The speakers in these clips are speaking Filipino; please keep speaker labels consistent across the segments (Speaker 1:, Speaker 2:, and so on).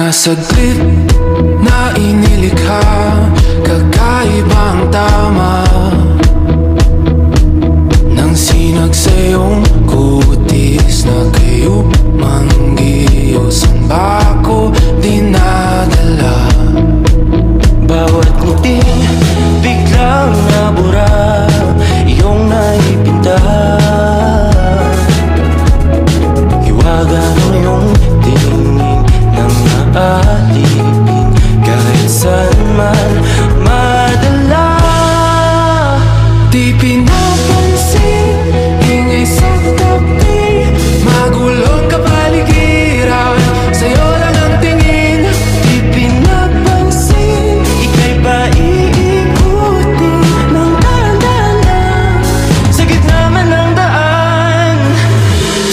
Speaker 1: Saglit na inilikha, kakaibang tama nang sinag sa iyong kutis na kayo manggiyosan ba ako dinadala? Bawat ngiti biglang nabura, iyong naipinta. Hiwaga mo yung tingin ng naalipin, kahit saan man madala. Di pinapansin, ingay sa tabi, magulong kapaligiran, sa'yo lang ang tingin. Di pinapansin, ika'y ba iikutin ng dahan-dahan lang, sa gitna man ng daan.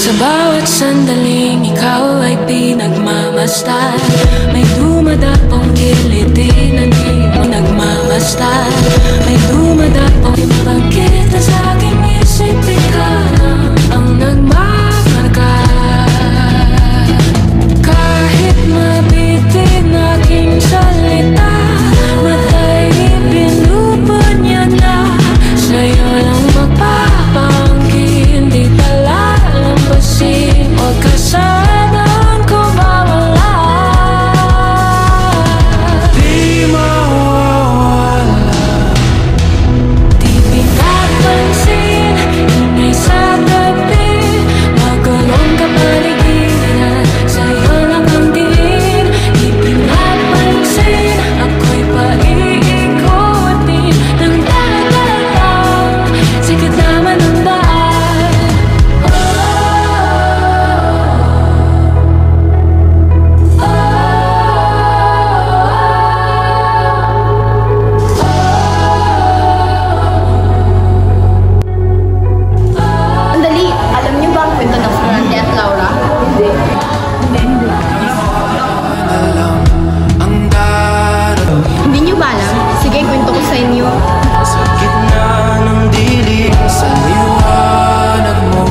Speaker 2: Sa bawat sandaling ikaw ay pinagmamasdan, may dumadapong kiliti na di mo nagmamasdan. May dumadapong bakit na sa aking isip ikaw ang nagmamarka. Kahit mabitin aking salita, matay pinupod niya na, sa'yo lang magpapangkin, di pala lampasin. Huwag ka sanang kumawala.
Speaker 1: Di mawawala.
Speaker 2: Di pinapansin, ingay sa tabi, magulong kapaligiran, sa'yo lang ang tingin. Di pinapansin, ako'y paiikutin ng dahan-dahan, sa gitna man ng daan.
Speaker 3: Andali, alam niyo ba ang kwento ng Florante at Laura? Hindi.
Speaker 1: Alam ang darating
Speaker 3: Hindi niyo ba alam? Sige, kwento ko sa inyo.
Speaker 1: sa gitna ng dilim, sa liwanag mo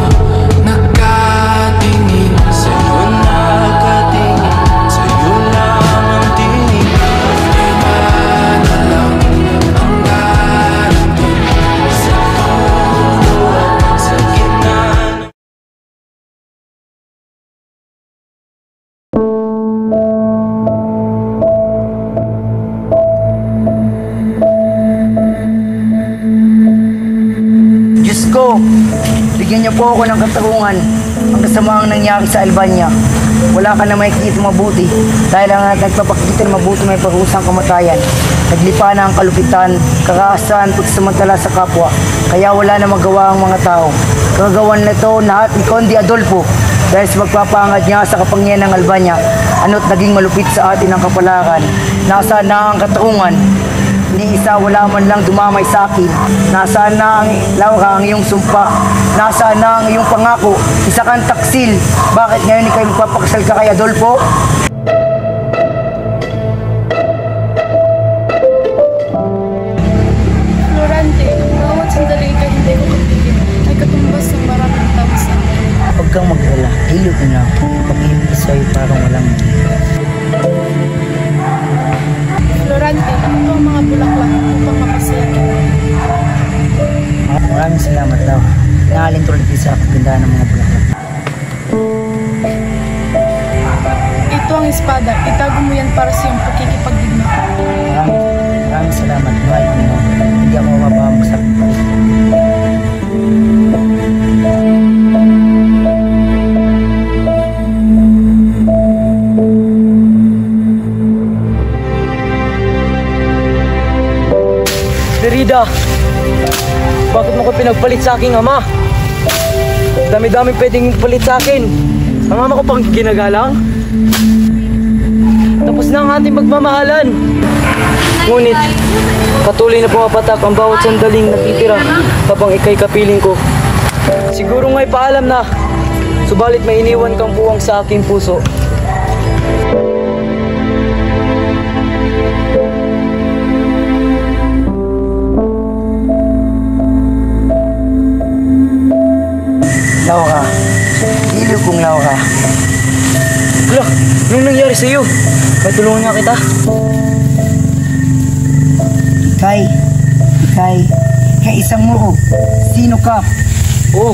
Speaker 1: nakatingin, sa'yo nakatingin, sa'yo lang ang tingin. Di man alam ang darating sa dulo at sa gitna ng
Speaker 4: Diyos ko, bigyan niyo po ako ng katarungan. Ang kasamaang nangyari sa Albania, wala ka na makikita mabuti, dahil ang nagpapakita ng mabuti may parusang kamatayan. Naglipa na ang kalupitan, karaasan, pagsamantala sa kapwa, kaya wala na magawa ang mga tao. Kagawan nito lahat ni Conde Adolfo, dahil sa pagpapangad niya sa kapangyarihan ng Albania, ano't naging malupit sa atin ang kapalaran. Nasaan na ang katarungan? Ni isa wala man lang dumamay sa akin. Nasaan na ang Laura, ang iyong sumpa? Nasaan na ang iyong pangako? Isa kang taksil. Bakit ngayon ikaw magpapakasal ka kay Adolfo?
Speaker 3: Florante, bawat sandali ka hindi ko kapigil, ay katumbas ng maraming taong sandali.
Speaker 4: Huwag kang maglala. Iyo ko na. Pag-ibig sa'yo parang walang
Speaker 3: Florante, ito ang mga bulaklak upang mapasaya kita.
Speaker 4: Maraming salamat daw. Nakalintro natin sa kagandahan ng mga bulaklak.
Speaker 3: Ito ang espada, itago mo yan para sa iyong pakikipagdigma.
Speaker 4: Maraming salamat. Mahal ko mo. Hindi ako mapapamag sa akin.
Speaker 5: Rida, bakit mo ko pinagpalit sa aking ama? Dami-dami pwedeng palit sa akin. Ang ama ko pang ginagalang. Tapos na ang ating magmamahalan. Ngunit, patuloy na pumapatak ang bawat sandaling natitira habang ika'y kapiling ko. Siguro nga'y paalam na, subalit may iniwan kang buwang sa aking puso.
Speaker 4: Laura, iliw kong Laura.
Speaker 5: Hala, anong nangyari sa'yo? May tulungan nga kita.
Speaker 4: Ikay, isang muro. Sino ka?
Speaker 5: Oo,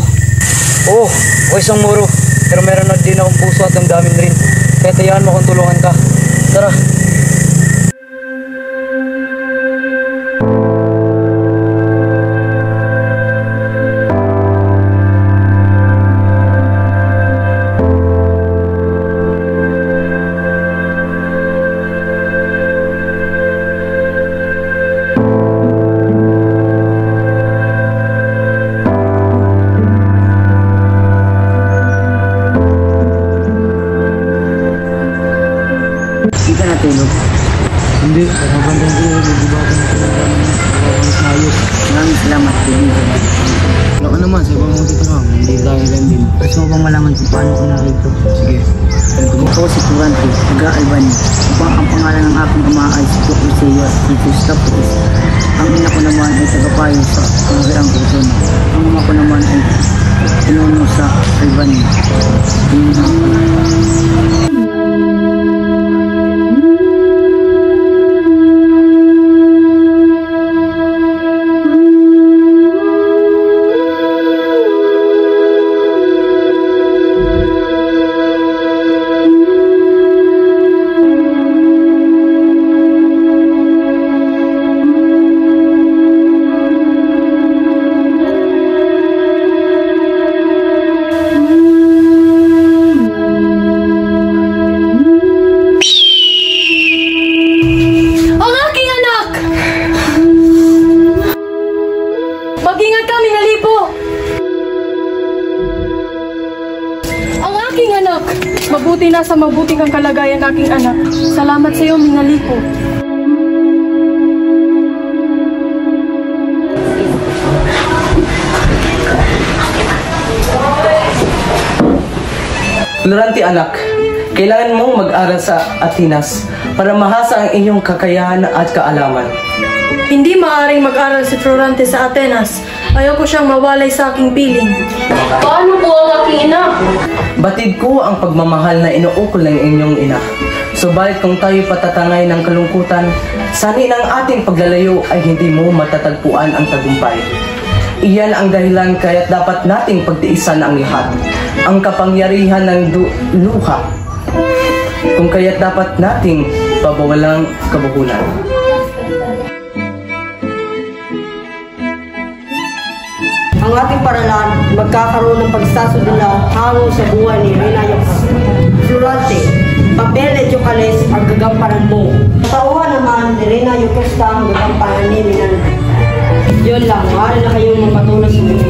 Speaker 5: o isang muro. Pero meron na din akong puso at damdamin rin. Kaya tayaan mo kung tulungan ka. Tara.
Speaker 4: Kita na tulog.
Speaker 5: Hindi, magandang ko. Nagdibakan na talaga. Ayos.
Speaker 4: Maraming salamat, kaibigan.
Speaker 5: Wala ka naman, sa ibang mga titira. Hindi tayo lang din.
Speaker 4: Gusto ko bang malaman kung paano ko narito?
Speaker 5: Sige.
Speaker 4: Ako si Florante, taga-Albania. Ang pangalan ng aking ama ay si Jose at si Christopoulos. Ang ina ko naman ay tagapayo sa Pangasiang Quezon. Ang ama ko naman ay pinuno sa Albania. Yun ang pangalan.
Speaker 3: Mag-ingat ka, Minalipo! Ang aking anak! Mabuti na sa mabuti kang kalagayan, aking anak. Salamat sa iyo, Minalipo.
Speaker 6: Florante anak, kailangan mong mag-aral sa Atenas para mahasa ang inyong kakayahan at kaalaman.
Speaker 3: Hindi maaaring mag-aral si Florante sa Atenas. Ayoko siyang mawalay sa aking piling. Paano po ang aking ina?
Speaker 6: Batid ko ang pagmamahal na inuukol ng inyong ina. Subalit kung tayo patatangay ng kalungkutan, sani ng ating paglalayo ay hindi mo matatagpuan ang tagumpay. Iyan ang dahilan kaya't dapat nating pagtiisan ang lahat. Ang kapangyarihan ng luha. Kung kaya't dapat nating pabawalang kabuhulan.
Speaker 7: Ang ating paralan magkakaroon ng pagsasudula hango sa buhay ni Reyna Florante. Papel at Yocales ang gagamparan mo. Tauhan naman ni Reyna Yocosta ang gagamparan ni Minanda. Yun lang, maaari na kayong magpatuloy sa mga.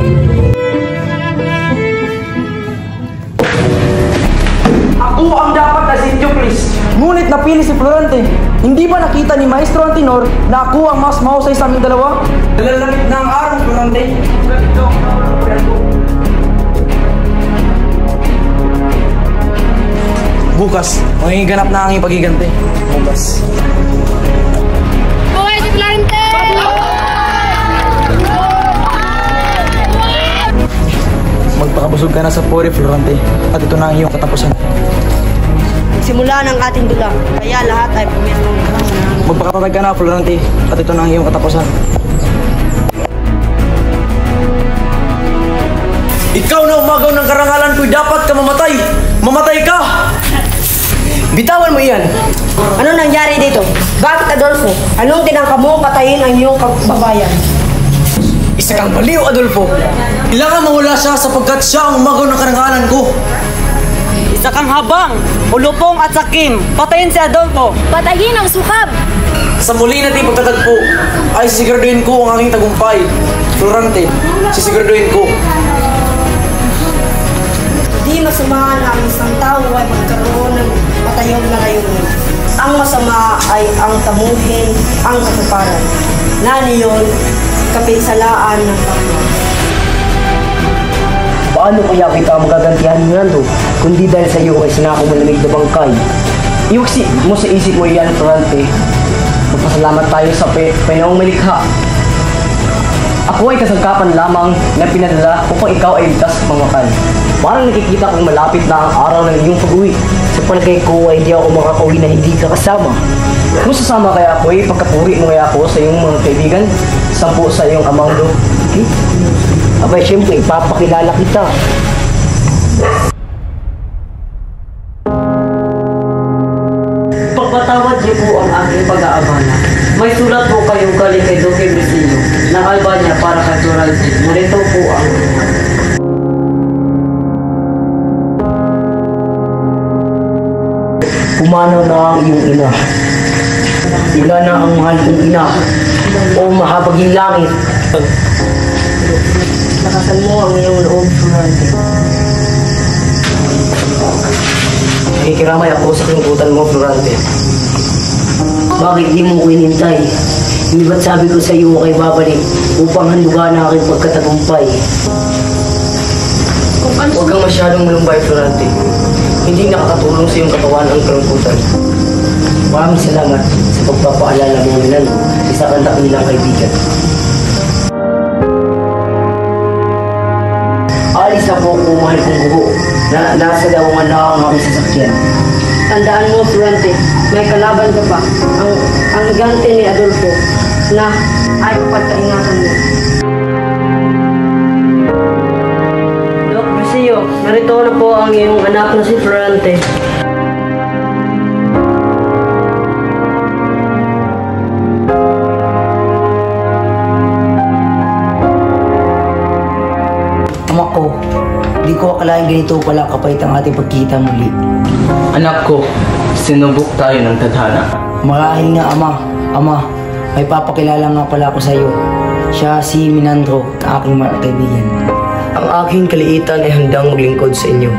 Speaker 5: Ako ang dapat na si Diocles. Ngunit napili si Florante. Hindi ba nakita ni Maestro Antinor na ako ang mas mahusay sa aming dalawa? Nalalamit na ang araw, Florante. Bukas, manginganap na ang iyong pagiganti. Bukas.
Speaker 3: Buhay si Florante!
Speaker 5: Magpakabusog ka na sa pori, Florante. At ito na ang iyong katapusan.
Speaker 7: Simula ng ating dula, kaya lahat ay pumirong
Speaker 5: Magpakatatag ka na, Florante. At ito na ang iyong katapusan. Ikaw na umagaw ng karangalan ko'y dapat ka mamatay! Mamatay ka! Bitawan mo iyan!
Speaker 7: Ano nangyari dito? Bakit, Adolfo? Anong tinangka mo patayin ang iyong kababayan?
Speaker 5: Isa kang baliw, Adolfo! Kailangan mawala siya sapagkat siya ang umagaw ng karangalan ko!
Speaker 8: Isa kang habang, ulupong at sakim. Patayin si Adolfo.
Speaker 2: Patayin ang sukab!
Speaker 5: Sa muli natin pagtatagpo ay sisiguraduhin ko ang aking tagumpay. Florante, sisiguraduhin ko.
Speaker 7: Di masama na ang isang tao ay magkaroon ng matayog na layunin. Ang masama ay ang tamuhin ang katuparan. Na niyon, kapinsalaan ng kapwa.
Speaker 4: Paano kaya kita magagantihan mo nando? Kundi dahil sa iyo ay sinako malamig na bangkay. Iwagsi mo sa isip mo yan, Florante. Magpasalamat tayo sa Panginoong Malikha. Ako ay kasangkapan lamang na pinadala upang ikaw ay ligtas mamakan. Parang nakikita kong malapit na ang araw ng iyong pag-uwi. Sa palagay ko ay di ako makakauwi na hindi ka kasama.
Speaker 5: Kung sasama kaya ako pagkapuri mo kaya ako sa iyong mga kaibigan, sampu sa iyong amang do.
Speaker 4: Okay? Abay, siyempre, ipapakilala kita.
Speaker 8: Pagpatawad niyo po ang aking pag-aabala. May sulat po kayong galing kay Duque Brisillo ng Albania para kay Florante. Ngunito po ang
Speaker 4: Pumanaw na ang iyong ina. Ila na ang mahal kong ina. O mahabaging langit. Lakasan mo ang iyong loob, Florante.
Speaker 5: Nakikiramay ako sa kalungkutan mo, Florante.
Speaker 4: Bakit di mo ko inintay? Hindi ba't sabi ko sa iyo kay babalik upang handugan na aking pagkatagumpay?
Speaker 5: Huwag kang masyadong malumbay, Florante. Hindi nakakatulong sa iyong katawan ang kalungkutan.
Speaker 4: Maraming salamat sa pagpapaalala mo nilang isa kang nilang kaibigan. Alis na po kung mahal kong buho na nasa dawangan na ang aking sasakyan.
Speaker 7: Tandaan mo, Florante, may kalaban ka pa. Ang higante ni Adolfo na ay pagkaingatan mo.
Speaker 8: Doc Brisillo, narito na po ang iyong anak na si Florante.
Speaker 4: Ama ko, di ko akalain ganito pala kapait ang ating pagkita muli.
Speaker 6: Anak ko, sinubok tayo ng tadhana.
Speaker 4: Marahil nga ama, may papakilala nga pala ako sa iyo. Siya si Minandro, aking kaibigan.
Speaker 5: Ang aking kaliitan ay handang maglingkod sa inyo.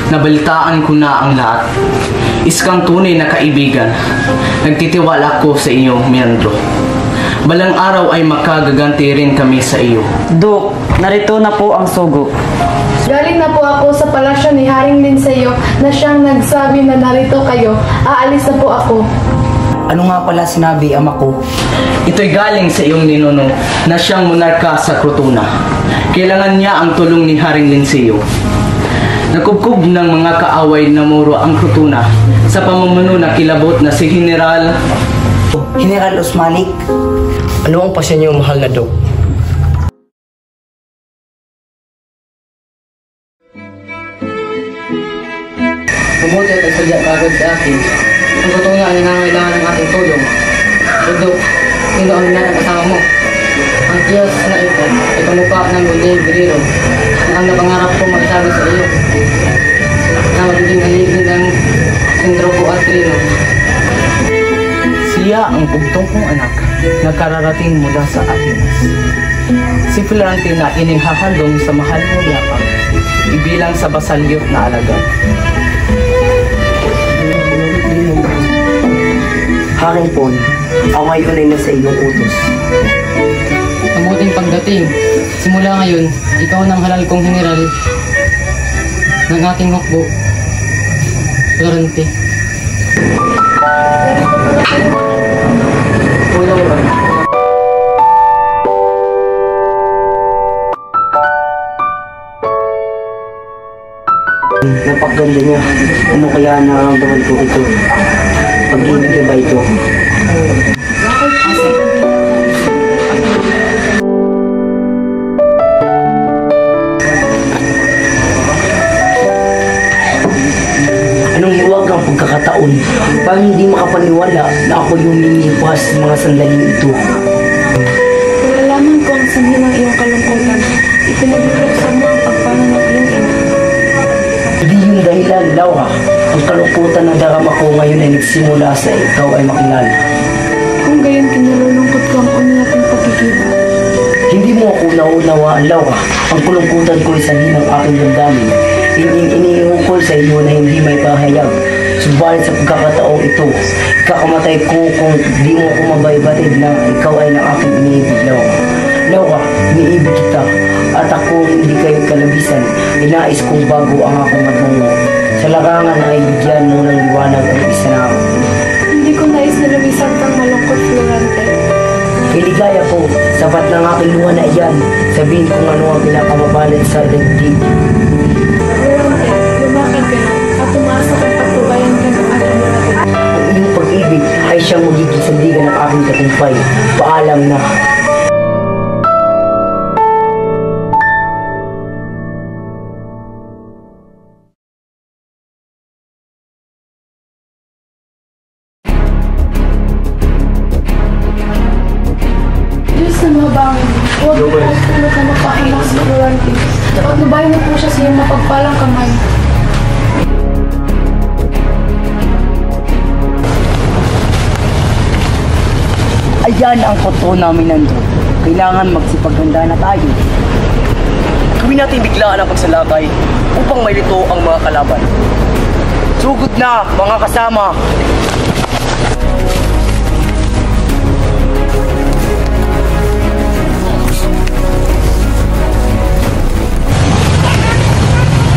Speaker 6: Nabalitaan ko na ang lahat. Iskang tunay na kaibigan. Nagtitiwala ko sa iyo, Meandro. Balang araw ay makagaganti rin kami sa iyo.
Speaker 8: Dok, narito na po ang sugo.
Speaker 3: Galing na po ako sa palasyo ni Haring Linseyo na siyang nagsabi na narito kayo. Aalis na po ako.
Speaker 4: Ano nga pala sinabi, ama ko?
Speaker 6: Ito'y galing sa iyong ninuno na siyang monarka sa Crotona. Kailangan niya ang tulong ni Haring Linceo. Nakubkob ng mga kaaway na muro ang Crotona sa pamumuno na kilabot na si General
Speaker 4: Osmalik.
Speaker 5: Ano ang pasya niyo, mahal na Dok? Mabuti at nagsadya kagad sa akin. Ang totoo nga ay nangangailangan ng ating tulong. Dok, sino ang binatang kasama mo? Ang Diyos na ito ay kamukha ng Miguel Guerrero na ang napangarap ko magsabi sa iyo na magiging alibin ng Sindropo at Trino.
Speaker 6: Siya ang bugtong kong anak na kararating mula sa Atenas. Si Florante na ininghahandong sa mahal mo yakap, ibilang sa basalyot na alagad.
Speaker 4: Haring Pon, ako ngayon ay nasa iyong utos.
Speaker 5: Mabuting pagdating. Simula ngayon, ikaw ang halal kong general ng ating hukbo, Florante.
Speaker 4: Napakaganda niya. Ano kaya nararamdaman ko ito? Pag-ibig ba ito? Anong hiwag ang pagkakataon? Parang hindi makapaniwala na ako yung nilipas sa mga sandaling ito.
Speaker 3: Nalalaman ko ang sanhi ng iyong kalungkutan. Ipinagbubuksan mo ang pagpano ng iyong ina.
Speaker 4: Hindi yung dahilan, Laura. Ang kalungkutan na darama ko ngayon ay nagsimula sa ikaw ay makilala.
Speaker 3: Kung gayon kinalulungkot ko ang umiyaking pagkikiba.
Speaker 4: Hindi mo ako naunawaan, Laura. Ang kalungkutan ko ay sanhi ng aking damdamin. Iniiukol sa iyo na hindi may pahayag. Subalit sa pagkakataong ito, ikakamatay ko kung di mo ako mabaybatid na ikaw ay ng aking iniibig, Laura. Laura, iniibig kita at ako hindi kayo kalabisan. Inais kong bago ang aking matungo. Sa larangan ay bigyan mo ng liwanag ang isa na ako.
Speaker 3: Hindi ko nais na lumisan kang malungkot, Florante.
Speaker 4: Iligaya ko, sapat ng aking luha na iyan. Sabihin kung ano ang pinakamabalit sa daigdig.
Speaker 3: Florante, lumakad ka na at tumaas ka
Speaker 4: Ang iyong pag-ibig ay siyang magiging sandigan ng aking tagumpay. Paalam na.
Speaker 3: Diyos na mabangin, huwag niyo po tulad na mapahimak sa Florante. Pagnubayan niyo po siya sa iyong mapagpalang kamay.
Speaker 4: Ayan ang totoo namin nando. Kailangan magsipaghanda na tayo.
Speaker 5: Gawin natin biglaan ang pagsalakay upang mailito ang mga kalaban.
Speaker 4: Sugod na, mga kasama!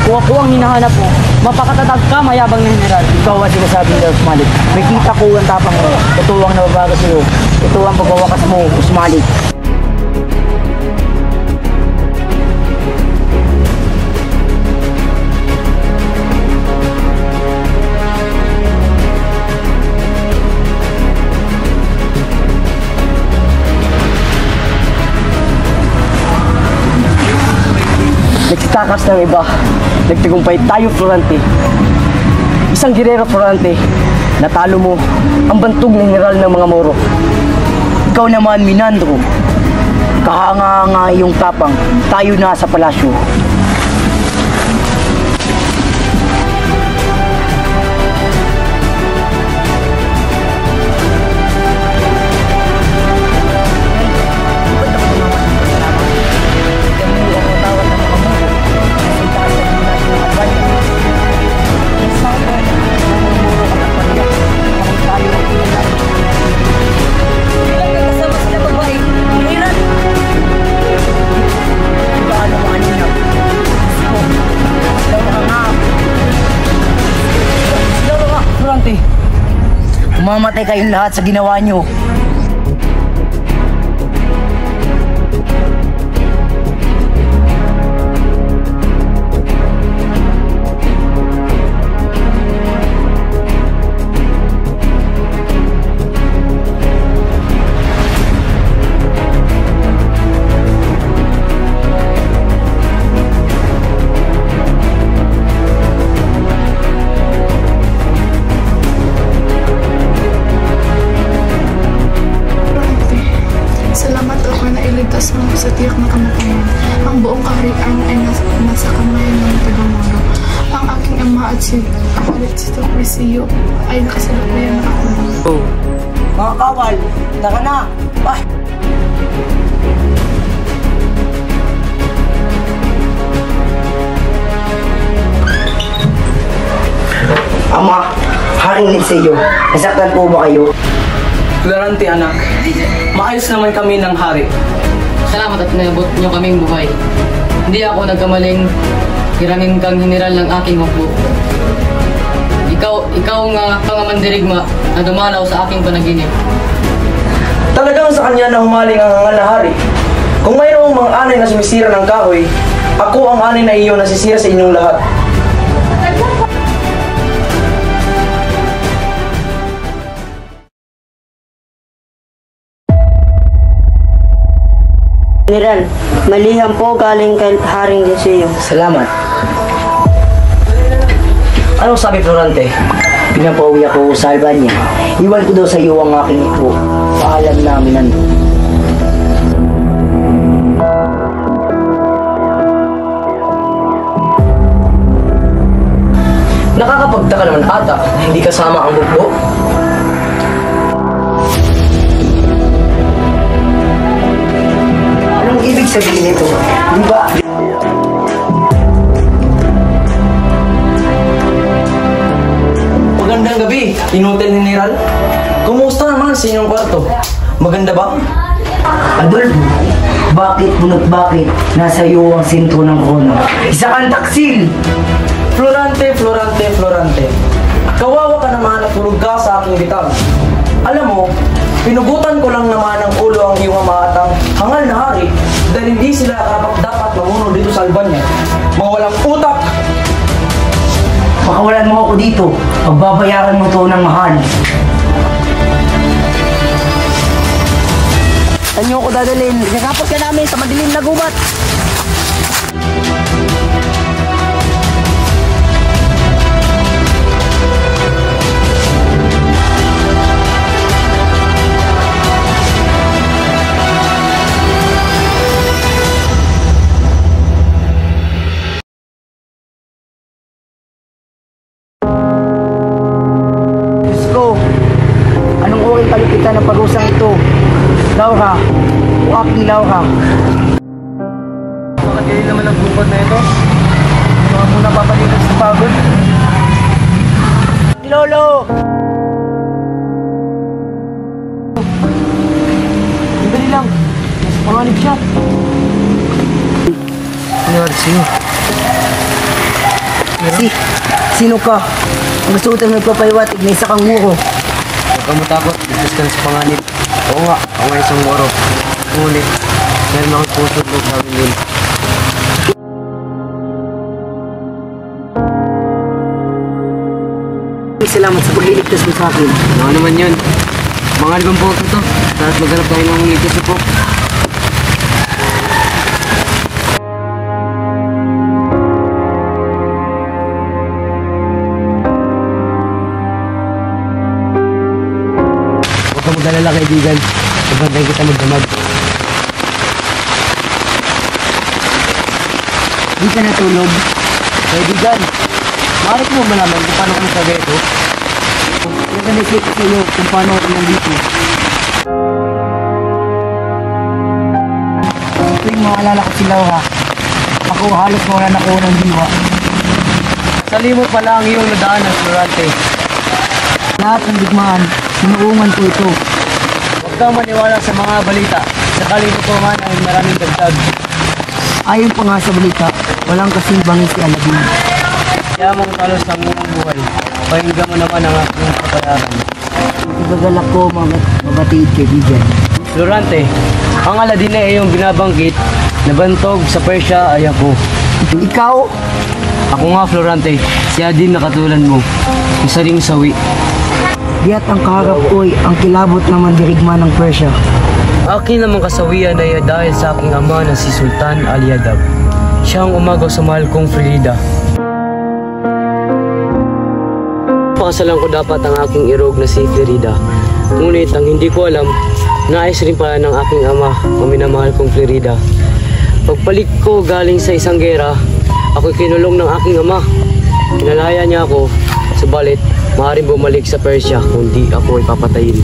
Speaker 8: Kung ako ang hinahanap mo, mapakatatag ka, mayabang na general.
Speaker 4: Ikaw ang sinasabing Lord Malik. May kita ko ang tapang mo. Ito ang nababago sa'yo. Ito ang pagwawakas mo, Usmalik. Nagtitakas ng iba. Nagtagumpay tayo, Florante. Isang girero, Florante. Natalo mo ang bantog ng general ng mga Moro. Ikaw naman, Minandro. Kahanga-hanga iyong tapang. Tayo na sa palasyo. Mamatay kayong lahat sa ginawa nyo.
Speaker 3: Salamat ako na iligtas mo sa tiyak na kamatayan. Ang buong kaharian ay nasa kamay ng taga-Moro. Ang aking ama at si Crisio ay nakasalukuyan na ako.
Speaker 4: Mga kawal, tara na! Bye! Ama, Haring Linseo, nasaktan po ba kayo?
Speaker 6: Florante anak, maayos naman kami ng hari.
Speaker 8: Salamat at nabot niyo kaming buhay. Hindi ako nagkamaling hirangin kang general ng aking hukbo. Ikaw nga pangamandirigma na dumalaw sa aking panaginip.
Speaker 6: Talagang sa kanya na humaling ang hangal na hari. Kung mayroong mga anay na sumisira ng kahoy, ako ang anay na iyo na sisira sa inyong lahat.
Speaker 7: General, maliham po galing kay Haring Linseo.
Speaker 4: Salamat.
Speaker 5: Anong sabi, Florante?
Speaker 4: Pinapauwi ako sa Albania. Iwan ko daw sa iyo ang aking ipo. Paalam namin nando.
Speaker 5: Nakakapagtaka naman ata na hindi kasama ang bukbo.
Speaker 4: Anong ibig sabihin nito? Di ba?
Speaker 6: Magandang gabi, Inutil General. Kumusta naman sa inyong kwarto? Maganda ba?
Speaker 4: Adolfo, bakit nasa iyo ang sentro ng krono? Isa kang taksil!
Speaker 6: Florante. Kawawa ka naman at tulog ka sa aking bitag. Alam mo, pinugutan ko lang naman ang ulo ang iyong ama at ang hangal na hari dahil hindi sila dapat mamuno dito sa Albania. Mga walang utak!
Speaker 4: Pakawalan mo ako dito. Pagbabayaran mo to ng mahal. Saan niyo ako dadalhin? Nakapot ka namin sa madilim na gubat. Ng parusang ito. Laura, o aking Laura.
Speaker 5: Bakit kayo naman ang gubat na ito?
Speaker 4: Mga muna papalitan sa pagod. Lolo! Dali lang. Panganib siya. Sino ka? Ang gusto ko tayo nagpapaiwatig na isa kang muro.
Speaker 5: Huwag kang matakot, ligtas ka sa panganib. Oo nga, ako nga isang moro. Ngunit, meron akong puso loob namin yun.
Speaker 4: Salamat sa pagliligtas mo sa akin.
Speaker 5: Ano naman yun? Mga albang po ito. Dapat maghanap tayo ng ligtas po. Huwag kang mag-alala, kaibigan. Pagbantayin kita magdamag.
Speaker 4: Di ka natulog. Kaibigan, maaari mo malaman kung paano kami sabi ito? Nag-anisip ko sa iyo kung paano ako nandito. Tuwing maalala ko si Laura, ako halos mawala na ko ng diwa.
Speaker 5: Sa limot pala ang iyong nadaanan, Florante.
Speaker 4: Lahat ng digmaan, sinuungan ko ito.
Speaker 5: Huwag kang maniwala sa mga balita. Sakaling ito man ay maraming dagdag.
Speaker 4: Ayon pa nga sa balita, walang kasing bangis si Aladdin.
Speaker 5: Yamang talos ng iyong buhay. Pakinggan mo naman ang aking kapalaran.
Speaker 4: Igagalak ko mabatid kaibigan.
Speaker 5: Florante, ang Aladdin ay iyong binabanggit na bantog sa Persia ay ako.
Speaker 4: Ikaw?
Speaker 5: Ako nga, Florante, siya din na katulad mo. Isa ring sawi.
Speaker 4: Diya't ang kaharap ko'y ang kilabot na mandirigma ng Persia.
Speaker 5: Akin namang kasawian ay dahil sa aking ama na si Sultan Aliadab. Siya ang umagaw sa mahal kong Frida. Pakasalan ko dapat ang aking irog na si Frida. Ngunit ang hindi ko alam, nais rin pala ng aking ama ang minamahal kong Frida. Pagpalik ko galing sa isang gera, ako'y kinulong ng aking ama. Kinalaya niya ako, subalit maaaring bumalik sa Persia kundi ako ay papatayin.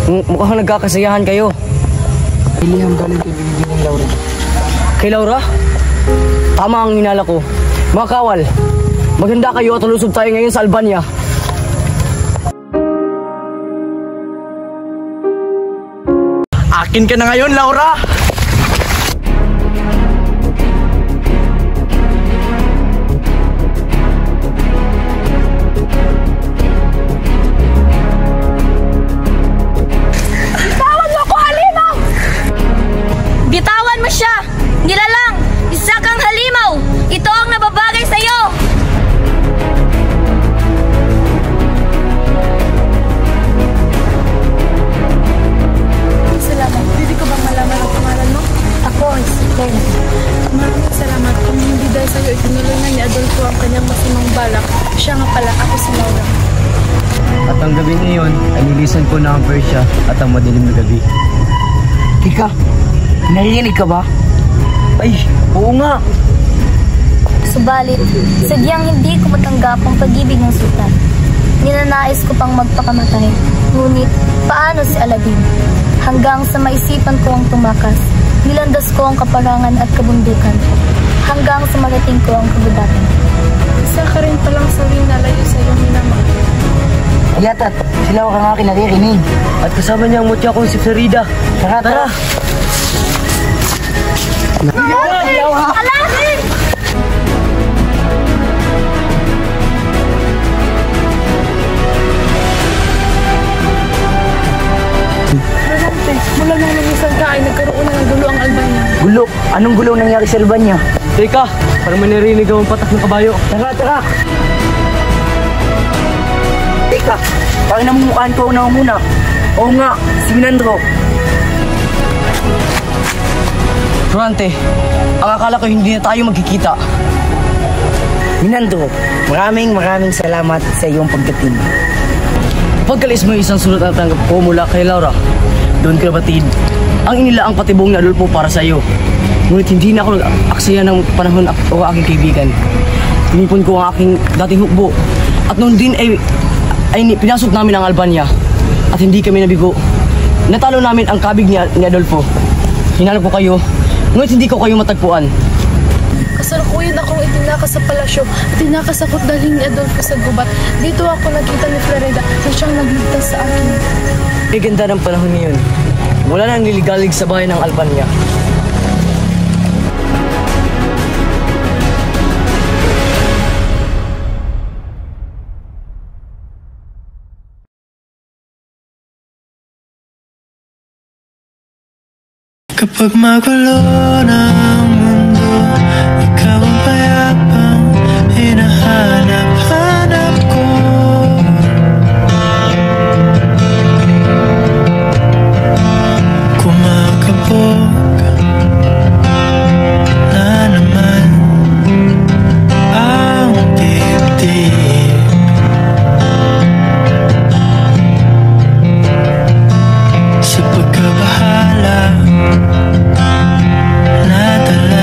Speaker 5: Mukhang nagkakasayahan kayo.
Speaker 4: Pilihang galing kaibigan ng Laura.
Speaker 5: Kay Laura? Tama ang hinala ko. Mga kawal, maganda kayo at lusob tayo ngayon sa Albania.
Speaker 9: Akin ka na ngayon, Laura!
Speaker 2: Bitawan mo siya! Nilalang! Isa kang halimaw! Ito ang nababagay sa'yo!
Speaker 3: Salamat. Pwede ko bang malaman ang pangalan mo?
Speaker 2: Ako ay si Ken.
Speaker 3: Maraming salamat. Kung hindi dahil sa'yo, itinulungan ni Adolfo ang kanyang masamang balak. Siya nga pala, ako si Laura.
Speaker 5: At ang gabing iyon ay nilisan ko na ang Persia at ang madilim na gabi.
Speaker 4: Tika, narinig ka ba?
Speaker 5: Ay, oo nga!
Speaker 2: Subalit, sadyang hindi ko matanggap ang pag-ibig ng sultan. Ninanais ko pang magpakamatay. Ngunit, paano si Aladdin? Hanggang sa maisipan ko ang tumakas, nilandas ko ang kaparangan at kabundukan. Hanggang sa marating ko ang kabudatan.
Speaker 3: Isa ka rin palang sawi na layo sa iyong minamahal.
Speaker 4: Yata't sila ka nga aking naririnig.
Speaker 5: At kasama niya ang mutya kong si Frida.
Speaker 4: Tara, tara!
Speaker 2: Aladdin!
Speaker 3: Mula nang lumisan ka ay nagkaroon na ng gulo ang Albania.
Speaker 4: Gulo? Anong gulo nangyari sa Albania?
Speaker 5: Teka, parang may narinig akong patak ng kabayo.
Speaker 4: Tara! Teka, parang namumukhaan ko na muna. Oo nga, si Minandro.
Speaker 5: Florante, ang akala ko hindi na tayo magkikita.
Speaker 4: Minandro, maraming salamat sa iyong pagdating.
Speaker 5: Pagkalis mo yung isang sulat na tanggap ko mula kay Laura, doon ka batid. Ang inilaang patibong na Adolfo para sa iyo. Ngunit hindi na ako nag-aksaya ng panahon o aking kaibigan. Tinipon ko ang aking dating hukbo. At noon din ay pinasok namin ang Albania. At hindi kami nabigo. Natalo namin ang kabig ni Adolfo. Hinanap ko kayo, ngunit hindi ko kayo matagpuan.
Speaker 3: Kasalukuyan akong itinakas sa palasyo at tinakas ako dalhin ni Adolfo sa gubat. Dito ako nakita ni Florida na siyang nagligtas sa akin.
Speaker 5: May ganda ng panahon ngayon. Wala nang niligalig sa bahay ng Albania.
Speaker 1: Kapag magulo ng mundo, ikaw ang payapang hinahanap-hanap ko. Kumakabog na naman ang dibdib. Sa pagkabahala nadala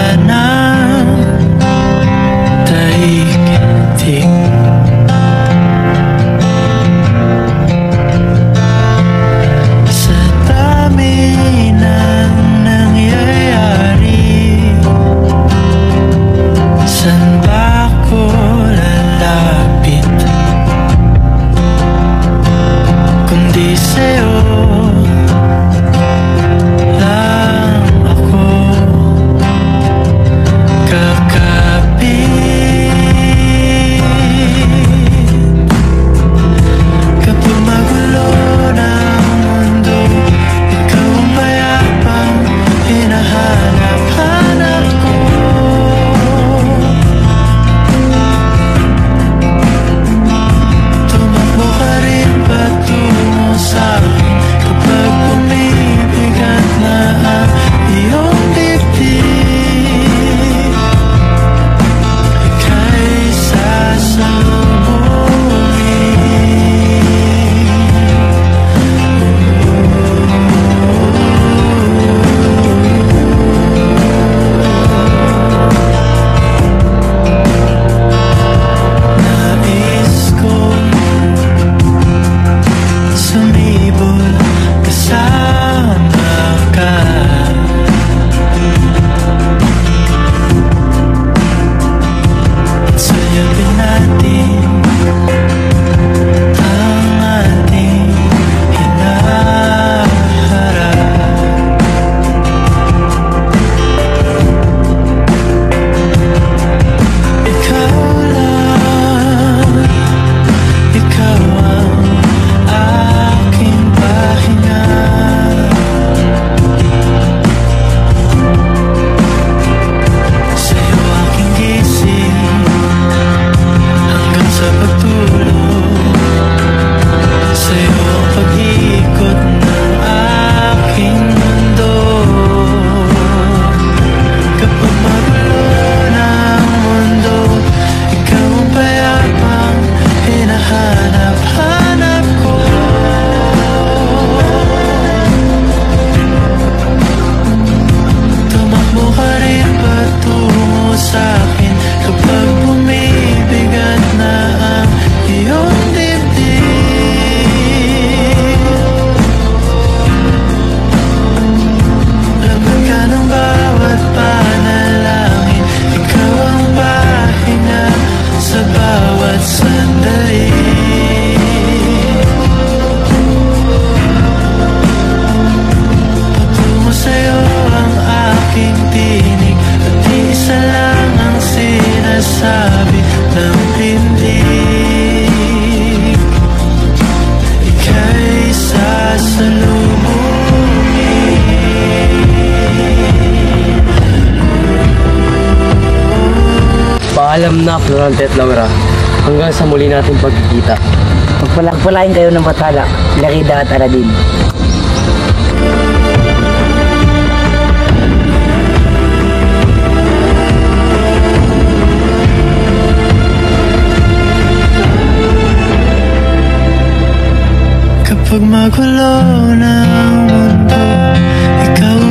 Speaker 5: Paalam na, Florante at Laura. Hanggang sa muli nating pagkikita.
Speaker 4: Magpalagpalain kayo ng batala, Larida at Aladin.
Speaker 1: Kapag magulo na ang mundo, ikaw